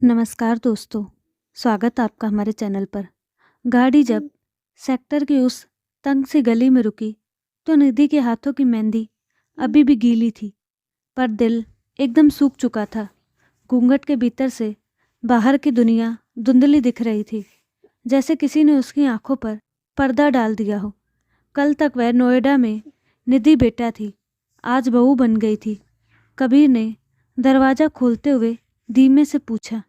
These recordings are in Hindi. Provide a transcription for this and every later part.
नमस्कार दोस्तों, स्वागत आपका हमारे चैनल पर। गाड़ी जब सेक्टर की उस तंग सी गली में रुकी तो निधि के हाथों की मेहंदी अभी भी गीली थी, पर दिल एकदम सूख चुका था। घूंघट के भीतर से बाहर की दुनिया धुंधली दिख रही थी, जैसे किसी ने उसकी आंखों पर पर्दा डाल दिया हो। कल तक वह नोएडा में निधि बेटा थी, आज बहू बन गई थी। कबीर ने दरवाज़ा खोलते हुए धीमे से पूछा,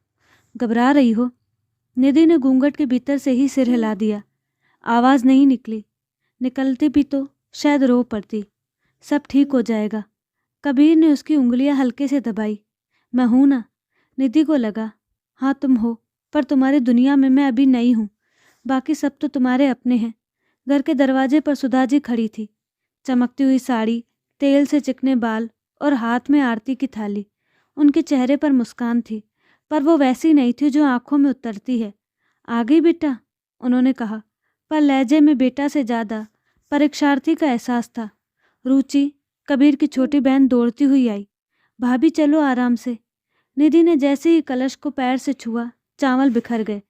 घबरा रही हो? निधि ने घूंघट के भीतर से ही सिर हिला दिया। आवाज़ नहीं निकली, निकलती भी तो शायद रो पड़ती। सब ठीक हो जाएगा। कबीर ने उसकी उंगलियां हल्के से दबाई। मैं हूं ना? निधि को लगा, हाँ तुम हो, पर तुम्हारी दुनिया में मैं अभी नहीं हूँ। बाकी सब तो तुम्हारे अपने हैं। घर के दरवाजे पर सुधा जी खड़ी थी, चमकती हुई साड़ी, तेल से चिकने बाल और हाथ में आरती की थाली। उनके चेहरे पर मुस्कान थी, पर वो वैसी नहीं थी जो आंखों में उतरती है। आ गई बेटा, उन्होंने कहा, पर लहजे में बेटा से ज़्यादा परीक्षार्थी का एहसास था। रुचि, कबीर की छोटी बहन दौड़ती हुई आई। भाभी चलो आराम से। निधि ने जैसे ही कलश को पैर से छुआ, चावल बिखर गए।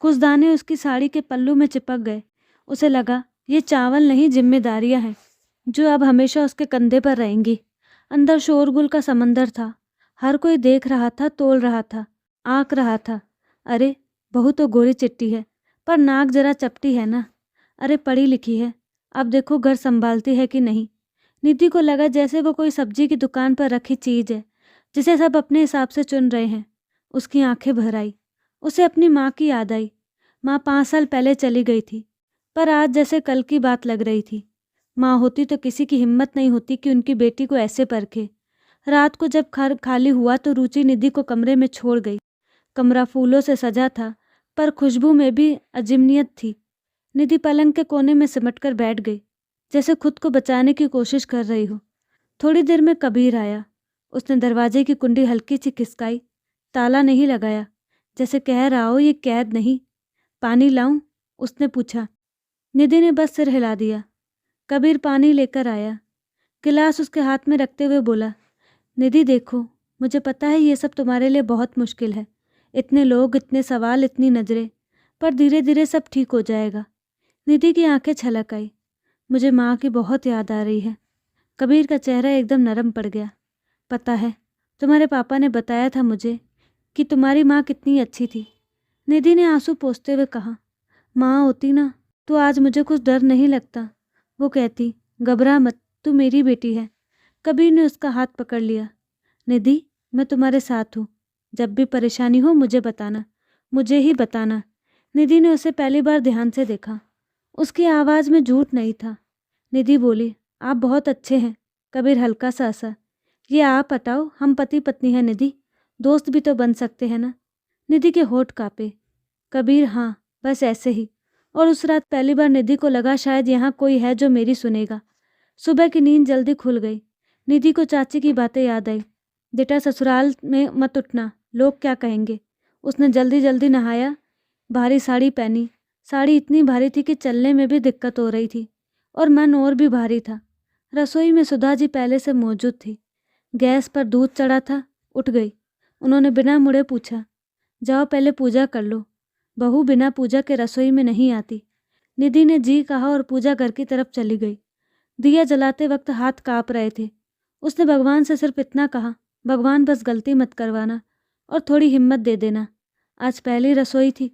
कुछ दाने उसकी साड़ी के पल्लू में चिपक गए। उसे लगा ये चावल नहीं, जिम्मेदारियां हैं जो अब हमेशा उसके कंधे पर रहेंगी। अंदर शोरगुल का समंदर था। हर कोई देख रहा था, तोल रहा था, आंक रहा था। अरे बहू तो गोरी चिट्टी है, पर नाक जरा चपटी है ना। अरे पढ़ी लिखी है, अब देखो घर संभालती है कि नहीं। निधि को लगा जैसे वो कोई सब्जी की दुकान पर रखी चीज़ है जिसे सब अपने हिसाब से चुन रहे हैं। उसकी आंखें भर आई। उसे अपनी माँ की याद आई। माँ 5 साल पहले चली गई थी, पर आज जैसे कल की बात लग रही थी। माँ होती तो किसी की हिम्मत नहीं होती कि उनकी बेटी को ऐसे परखे। रात को जब घर खाली हुआ तो रुचि निधि को कमरे में छोड़ गई। कमरा फूलों से सजा था, पर खुशबू में भी अजीमनियत थी। निधि पलंग के कोने में सिमटकर बैठ गई, जैसे खुद को बचाने की कोशिश कर रही हो। थोड़ी देर में कबीर आया। उसने दरवाजे की कुंडी हल्की सी खिसकाई। ताला नहीं लगाया, जैसे कह रहा हो ये कैद नहीं। पानी लाऊं? उसने पूछा। निधि ने बस सिर हिला दिया। कबीर पानी लेकर आया। गिलास उसके हाथ में रखते हुए बोला, निधि देखो, मुझे पता है ये सब तुम्हारे लिए बहुत मुश्किल है। इतने लोग, इतने सवाल, इतनी नज़रें, पर धीरे धीरे सब ठीक हो जाएगा। निधि की आंखें छलक आई। मुझे माँ की बहुत याद आ रही है। कबीर का चेहरा एकदम नरम पड़ गया। पता है, तुम्हारे पापा ने बताया था मुझे कि तुम्हारी माँ कितनी अच्छी थी। निधि ने आंसू पोंछते हुए कहा, माँ होती ना तो आज मुझे कुछ डर नहीं लगता। वो कहती, घबरा मत, तू मेरी बेटी है। कबीर ने उसका हाथ पकड़ लिया। निधि, मैं तुम्हारे साथ हूँ। जब भी परेशानी हो मुझे बताना, मुझे ही बताना। निधि ने उसे पहली बार ध्यान से देखा। उसकी आवाज़ में झूठ नहीं था। निधि बोली, आप बहुत अच्छे हैं। कबीर हल्का सा हंसा। ये आप हटाओ, हम पति पत्नी हैं निधि, दोस्त भी तो बन सकते हैं ना। निधि के होठ कांपे। कबीर, हाँ बस ऐसे ही। और उस रात पहली बार निधि को लगा शायद यहाँ कोई है जो मेरी सुनेगा। सुबह की नींद जल्दी खुल गई। निधि को चाची की बातें याद आई। बेटा ससुराल में मत उठना, लोग क्या कहेंगे। उसने जल्दी जल्दी नहाया, भारी साड़ी पहनी। साड़ी इतनी भारी थी कि चलने में भी दिक्कत हो रही थी, और मन और भी भारी था। रसोई में सुधा जी पहले से मौजूद थी। गैस पर दूध चढ़ा था। उठ गई। उन्होंने बिना मुड़े पूछा, जाओ पहले पूजा कर लो। बहू बिना पूजा के रसोई में नहीं आती। निधि ने जी कहा और पूजा घर की तरफ चली गई। दिया जलाते वक्त हाथ काँप रहे थे। उसने भगवान से सिर्फ इतना कहा, भगवान बस गलती मत करवाना और थोड़ी हिम्मत दे देना। आज पहली रसोई थी।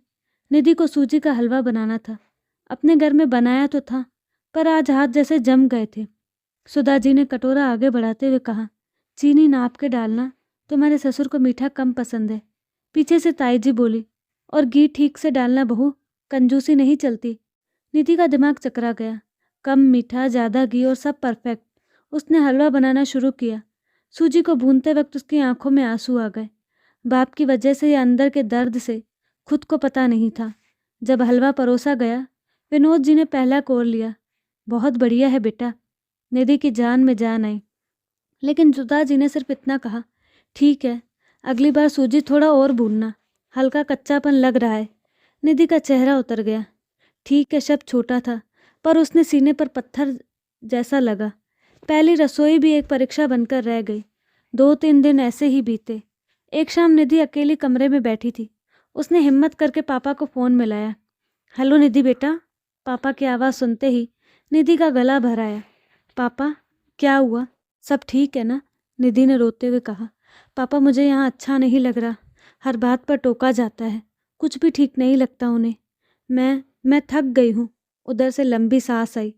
निधि को सूजी का हलवा बनाना था। अपने घर में बनाया तो था, पर आज हाथ जैसे जम गए थे। सुधा जी ने कटोरा आगे बढ़ाते हुए कहा, चीनी नाप के डालना, तुम्हारे ससुर को मीठा कम पसंद है। पीछे से ताई जी बोली, और घी ठीक से डालना बहू, कंजूसी नहीं चलती। निधि का दिमाग चकरा गया। कम मीठा, ज़्यादा घी और सब परफेक्ट। उसने हलवा बनाना शुरू किया। सूजी को भूनते वक्त उसकी आंखों में आंसू आ गए। बाप की वजह से या अंदर के दर्द से, खुद को पता नहीं था। जब हलवा परोसा गया, विनोद जी ने पहला कोर लिया। बहुत बढ़िया है बेटा। निधि की जान में जान आई। लेकिन सुधा जी ने सिर्फ इतना कहा, ठीक है, अगली बार सूजी थोड़ा और भूनना, हल्का कच्चापन लग रहा है। निधि का चेहरा उतर गया। ठीक है, शब्द छोटा था, पर उसने सीने पर पत्थर जैसा लगा। पहली रसोई भी एक परीक्षा बनकर रह गई। 2-3 दिन ऐसे ही बीते। एक शाम निधि अकेली कमरे में बैठी थी। उसने हिम्मत करके पापा को फ़ोन मिलाया। हेलो निधि बेटा। पापा की आवाज़ सुनते ही निधि का गला भर आया। पापा, क्या हुआ? सब ठीक है ना? निधि ने रोते हुए कहा। पापा, मुझे यहाँ अच्छा नहीं लग रहा। हर बात पर टोका जाता है, कुछ भी ठीक नहीं लगता उन्हें। मैं थक गई हूँ। उधर से लंबी सांस आई।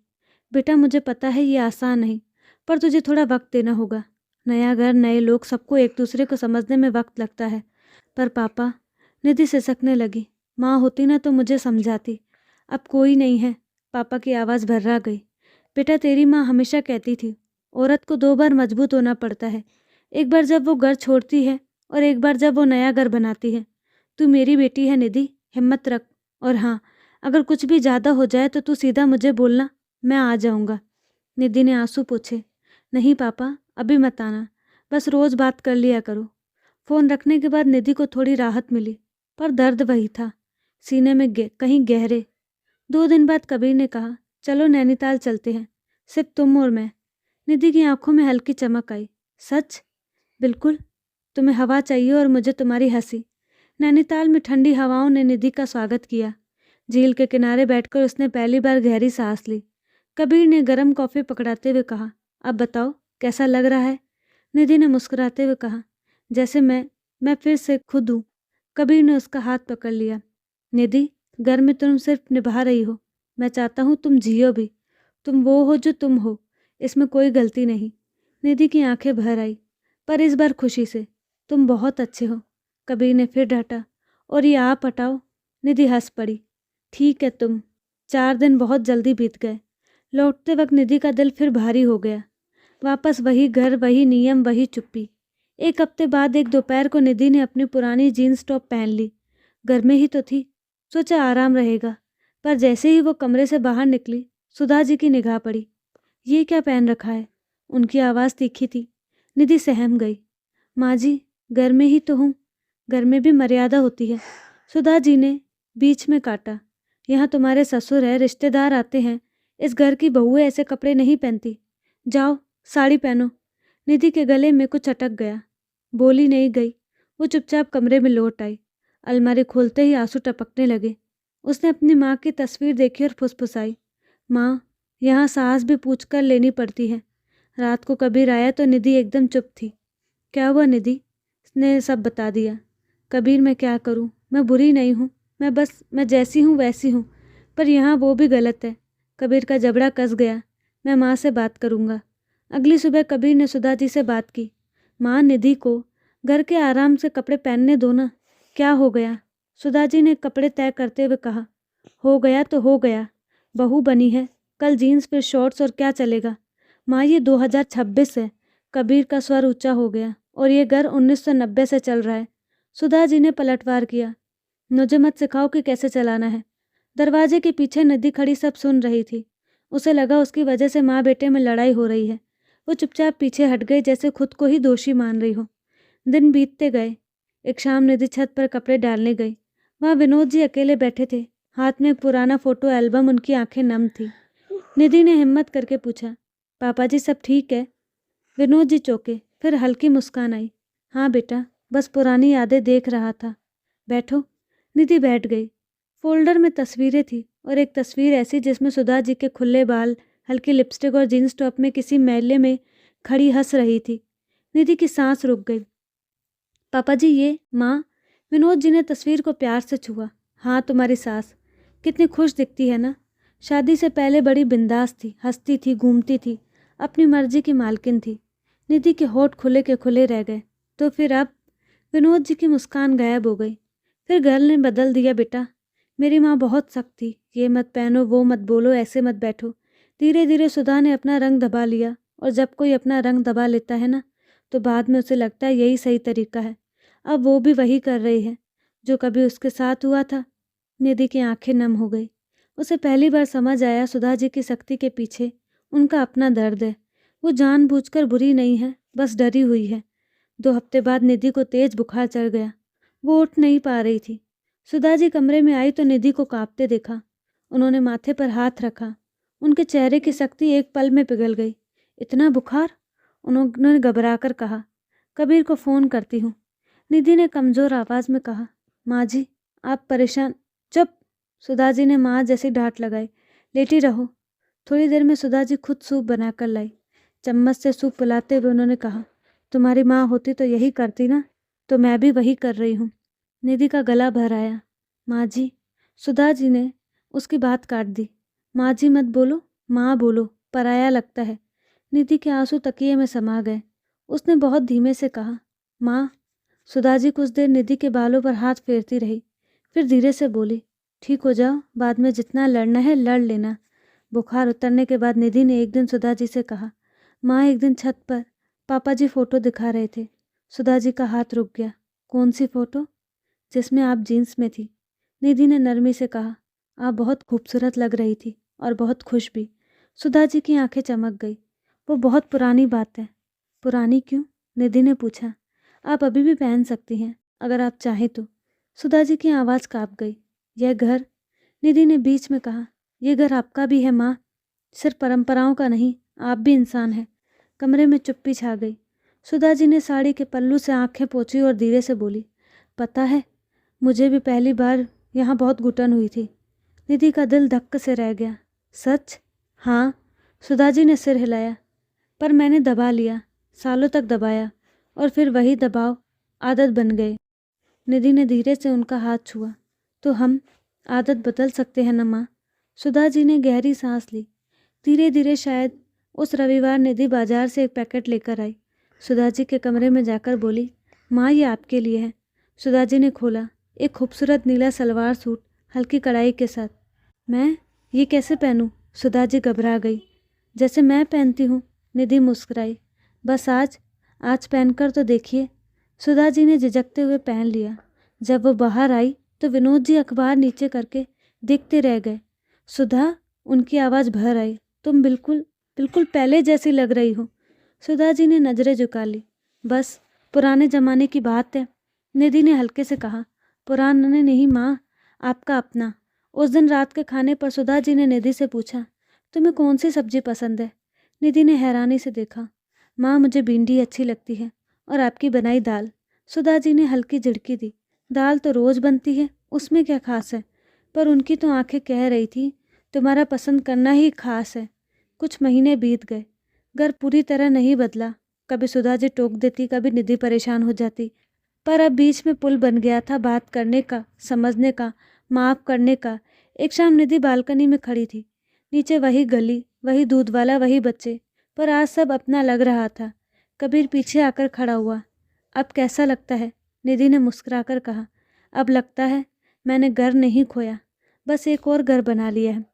बेटा, मुझे पता है ये आसान नहीं, पर तुझे थोड़ा वक्त देना होगा। नया घर, नए लोग, सबको एक दूसरे को समझने में वक्त लगता है। पर पापा, निधि सिसकने लगी, माँ होती ना तो मुझे समझाती। अब कोई नहीं है। पापा की आवाज़ भर्रा गई। बेटा, तेरी माँ हमेशा कहती थी, औरत को 2 बार मजबूत होना पड़ता है। एक बार जब वो घर छोड़ती है और एक बार जब वो नया घर बनाती है। तू मेरी बेटी है निधि, हिम्मत रख। और हाँ, अगर कुछ भी ज़्यादा हो जाए तो तू सीधा मुझे बोलना, मैं आ जाऊँगा। निधि ने आंसू पोंछे। नहीं पापा, अभी मत आना, बस रोज़ बात कर लिया करो। फ़ोन रखने के बाद निधि को थोड़ी राहत मिली, पर दर्द वही था, सीने में कहीं गहरे। 2 दिन बाद कबीर ने कहा, चलो नैनीताल चलते हैं, सिर्फ तुम और मैं। निधि की आंखों में हल्की चमक आई। सच? बिल्कुल। तुम्हें हवा चाहिए और मुझे तुम्हारी हंसी। नैनीताल में ठंडी हवाओं ने निधि का स्वागत किया। झील के किनारे बैठकर उसने पहली बार गहरी सांस ली। कबीर ने गर्म कॉफ़ी पकड़ाते हुए कहा, अब बताओ कैसा लग रहा है? निधि ने मुस्कुराते हुए कहा, जैसे मैं फिर से खुद हूँ। कबीर ने उसका हाथ पकड़ लिया। निधि, घर में तुम सिर्फ निभा रही हो, मैं चाहता हूँ तुम जियो भी। तुम वो हो जो तुम हो, इसमें कोई गलती नहीं। निधि की आंखें भर आई, पर इस बार खुशी से। तुम बहुत अच्छे हो। कबीर ने फिर डांटा, और ये आप हटाओ। निधि हंस पड़ी। ठीक है तुम। 4 दिन बहुत जल्दी बीत गए। लौटते वक्त निधि का दिल फिर भारी हो गया। वापस वही घर, वही नियम, वही चुप्पी। 1 हफ्ते बाद एक दोपहर को निधि ने अपनी पुरानी जीन्स टॉप पहन ली। घर में ही तो थी, सोचा आराम रहेगा। पर जैसे ही वो कमरे से बाहर निकली, सुधा जी की निगाह पड़ी। ये क्या पहन रखा है? उनकी आवाज़ तीखी थी। निधि सहम गई। माँ जी, घर में ही तो हूँ, घर में भी मर्यादा होती है। सुधा जी ने बीच में काटा। यहाँ तुम्हारे ससुर है, रिश्तेदार आते हैं, इस घर की बहुएं ऐसे कपड़े नहीं पहनती। जाओ, साड़ी पहनो। निधि के गले में कुछ अटक गया, बोली नहीं गई। वो चुपचाप कमरे में लौट आई। अलमारी खोलते ही आंसू टपकने लगे। उसने अपनी माँ की तस्वीर देखी और फुसफुसाई, माँ, यहाँ सास भी पूछ कर लेनी पड़ती है। रात को कबीर आया तो निधि एकदम चुप थी। क्या हुआ निधि? ने सब बता दिया। कबीर, मैं क्या करूं? मैं बुरी नहीं हूं, मैं जैसी हूं वैसी हूं, पर यहाँ वो भी गलत है। कबीर का जबड़ा कस गया। मैं माँ से बात करूँगा। अगली सुबह कबीर ने सुधा जी से बात की। माँ, निधि को घर के आराम से कपड़े पहनने दो ना। क्या हो गया? सुधा जी ने कपड़े तय करते हुए कहा, हो गया तो हो गया, बहू बनी है, कल जीन्स फिर शॉर्ट्स और क्या चलेगा। माँ, ये 2026 है। कबीर का स्वर ऊंचा हो गया। और ये घर 1990 से चल रहा है। सुधा जी ने पलटवार किया। मुझे मत सिखाओ कि कैसे चलाना है। दरवाजे के पीछे निधि खड़ी सब सुन रही थी। उसे लगा उसकी वजह से माँ बेटे में लड़ाई हो रही है। वो चुपचाप पीछे हट गई, जैसे खुद को ही दोषी मान रही हो। दिन बीतते गए। एक शाम निधि छत पर कपड़े डालने गई। वहाँ विनोद जी अकेले बैठे थे, हाथ में एक पुराना फोटो एल्बम। उनकी आंखें नम थी। निधि ने हिम्मत करके पूछा, पापा जी सब ठीक है? विनोद जी चौंके, फिर हल्की मुस्कान आई। हाँ बेटा, बस पुरानी यादें देख रहा था। बैठो। निधि बैठ गई। फोल्डर में तस्वीरें थी, और एक तस्वीर ऐसी जिसमें सुधा जी के खुले बाल, हल्की लिपस्टिक और जीन्स टॉप में किसी मेले में खड़ी हंस रही थी। निधि की सांस रुक गई। पापा जी, ये माँ। विनोद जी ने तस्वीर को प्यार से छुआ। हाँ, तुम्हारी सास कितनी खुश दिखती है ना। शादी से पहले बड़ी बिंदास थी, हंसती थी, घूमती थी, अपनी मर्जी की मालकिन थी। निधि के होठ खुले के खुले रह गए। तो फिर अब? विनोद जी की मुस्कान गायब हो गई। फिर घर ने बदल दिया बेटा। मेरी माँ बहुत सख्त थी, ये मत पहनो, वो मत बोलो, ऐसे मत बैठो। धीरे धीरे सुधा ने अपना रंग दबा लिया। और जब कोई अपना रंग दबा लेता है ना, तो बाद में उसे लगता है यही सही तरीका है। अब वो भी वही कर रही है जो कभी उसके साथ हुआ था। निधि की आंखें नम हो गई। उसे पहली बार समझ आया, सुधा जी की सख्ती के पीछे उनका अपना दर्द है। वो जानबूझकर बुरी नहीं है, बस डरी हुई है। 2 हफ्ते बाद निधि को तेज बुखार चढ़ गया। वो उठ नहीं पा रही थी। सुधा जी कमरे में आई तो निधि को कांपते देखा। उन्होंने माथे पर हाथ रखा। उनके चेहरे की सख्ती एक पल में पिघल गई। इतना बुखार? उन्होंने घबराकर कहा, कबीर को फ़ोन करती हूँ। निधि ने कमज़ोर आवाज़ में कहा। माँ जी, आप परेशान। चुप! सुधा जी ने माँ जैसी डांट लगाई। लेटी रहो। थोड़ी देर में सुधा जी खुद सूप बनाकर लाई। चम्मच से सूप पिलाते हुए उन्होंने कहा, तुम्हारी माँ होती तो यही करती ना, तो मैं भी वही कर रही हूँ। निधि का गला भर आया। माँ जी, सुधा जी ने उसकी बात काट दी। माँ जी मत बोलो, माँ बोलो, पराया लगता है। निधि के आंसू तकिए में समा गए। उसने बहुत धीमे से कहा, माँ। सुधा जी कुछ देर निधि के बालों पर हाथ फेरती रही, फिर धीरे से बोली, ठीक हो जाओ, बाद में जितना लड़ना है लड़ लेना। बुखार उतरने के बाद निधि ने एक दिन सुधा जी से कहा, माँ एक दिन छत पर पापा जी फ़ोटो दिखा रहे थे। सुधा जी का हाथ रुक गया। कौन सी फ़ोटो? जिसमें आप जीन्स में थी। निधि ने नरमी से कहा, आप बहुत खूबसूरत लग रही थी और बहुत खुश भी। सुधा जी की आंखें चमक गई। वो बहुत पुरानी बात है। पुरानी क्यों? निधि ने पूछा। आप अभी भी पहन सकती हैं, अगर आप चाहें तो। सुधा जी की आवाज़ काँप गई। यह घर? निधि ने बीच में कहा, यह घर आपका भी है माँ, सिर्फ परंपराओं का नहीं, आप भी इंसान हैं। कमरे में चुप्पी छा गई। सुधा जी ने साड़ी के पल्लू से आंखें पोंछी और धीरे से बोली, पता है, मुझे भी पहली बार यहाँ बहुत घुटन हुई थी। निधि का दिल धक्क से रह गया। सच? हाँ, सुधा जी ने सिर हिलाया। पर मैंने दबा लिया, सालों तक दबाया, और फिर वही दबाव आदत बन गए। निधि ने धीरे से उनका हाथ छुआ। तो हम आदत बदल सकते हैं न माँ? सुधा जी ने गहरी सांस ली। धीरे धीरे शायद उस रविवार निधि बाजार से एक पैकेट लेकर आई। सुधा जी के कमरे में जाकर बोली, माँ ये आपके लिए है। सुधा जी ने खोला। एक खूबसूरत नीला सलवार सूट हल्की कढ़ाई के साथ। मैं ये कैसे पहनूं? सुधा जी घबरा गई। जैसे मैं पहनती हूँ। निधि मुस्कुराई। बस आज पहनकर तो देखिए। सुधा जी ने झिझकते हुए पहन लिया। जब वो बाहर आई तो विनोद जी अखबार नीचे करके देखते रह गए। सुधा, उनकी आवाज़ भर आई, तुम बिल्कुल बिल्कुल पहले जैसी लग रही हो। सुधा जी ने नज़रें झुका ली। बस पुराने ज़माने की बात है। निधि ने हल्के से कहा। पुराने नहीं माँ, आपका अपना। उस दिन रात के खाने पर सुधा जी ने निधि से पूछा, तुम्हें कौन सी सब्जी पसंद है? निधि ने हैरानी से देखा। माँ मुझे भिंडी अच्छी लगती है, और आपकी बनाई दाल। सुधा जी ने हल्की झिड़की दी। दाल तो रोज़ बनती है, उसमें क्या खास है? पर उनकी तो आंखें कह रही थी, तुम्हारा पसंद करना ही खास है। कुछ महीने बीत गए। घर पूरी तरह नहीं बदला। कभी सुधा जी टोक देती, कभी निधि परेशान हो जाती। पर अब बीच में पुल बन गया था, बात करने का, समझने का, माफ़ करने का। एक शाम निधि बालकनी में खड़ी थी। नीचे वही गली, वही दूध वाला, वही बच्चे, पर आज सब अपना लग रहा था। कबीर पीछे आकर खड़ा हुआ। अब कैसा लगता है? निधि ने मुस्कुराकर कहा। अब लगता है मैंने घर नहीं खोया, बस एक और घर बना लिया है।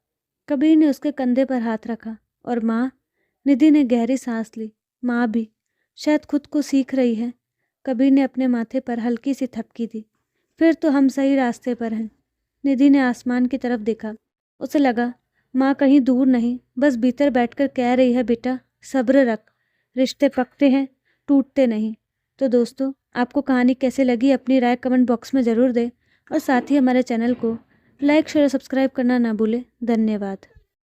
कबीर ने उसके कंधे पर हाथ रखा। और माँ? निधि ने गहरी सांस ली। माँ भी शायद खुद को सीख रही है। कबीर ने अपने माथे पर हल्की सी थपकी दी। फिर तो हम सही रास्ते पर हैं। निधि ने आसमान की तरफ देखा। उसे लगा माँ कहीं दूर नहीं, बस भीतर बैठकर कह रही है, बेटा सब्र रख, रिश्ते पकते हैं, टूटते नहीं। तो दोस्तों, आपको कहानी कैसे लगी अपनी राय कमेंट बॉक्स में ज़रूर दें, और साथ ही हमारे चैनल को लाइक शेयर और सब्सक्राइब करना ना भूलें। धन्यवाद।